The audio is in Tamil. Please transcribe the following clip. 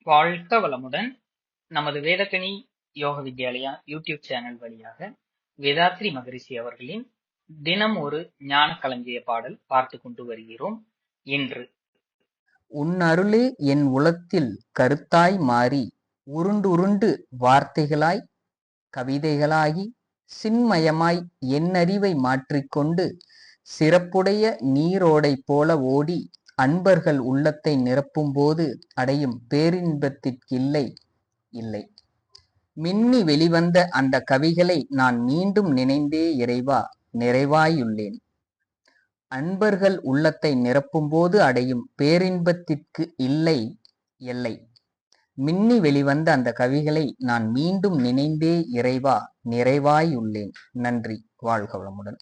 வாழ்க வளமுடன். நமது வேதக்கனி யோக வித்யாலயா யூடியூப் சேனல் வழியாக வேதாத்ரி மகரிஷி அவர்களின் தினம் ஒரு ஞான களஞ்சிய பாடல் பார்த்து கொண்டு வருகிறோம். இன்று உன் அருளே என் உளத்தில் கருத்தாய் மாறி உருண்டுருண்டு வார்த்தைகளாய் கவிதைகளாகி சின்மயமாய் என் அறிவை மாற்றிக்கொண்டு சிறப்புடைய நீரோடை போல ஓடி அன்பர்கள் உள்ளத்தை நிரப்பும்போது அடையும் பேரின்பத்திற்கில்லை இல்லை. மின்னி வெளிவந்த அந்த கவிகளை நான் மீண்டும் நினைந்தே இறைவா நிறைவாயுள்ளேன். அன்பர்கள் உள்ளத்தை நிரப்பும்போது அடையும் பேரின்பத்திற்கு இல்லை எல்லை. மின்னி வெளிவந்த அந்த கவிகளை நான் மீண்டும் நினைந்தே இறைவா நிறைவாயுள்ளேன். நன்றி. வாழ்க வளமுடன்.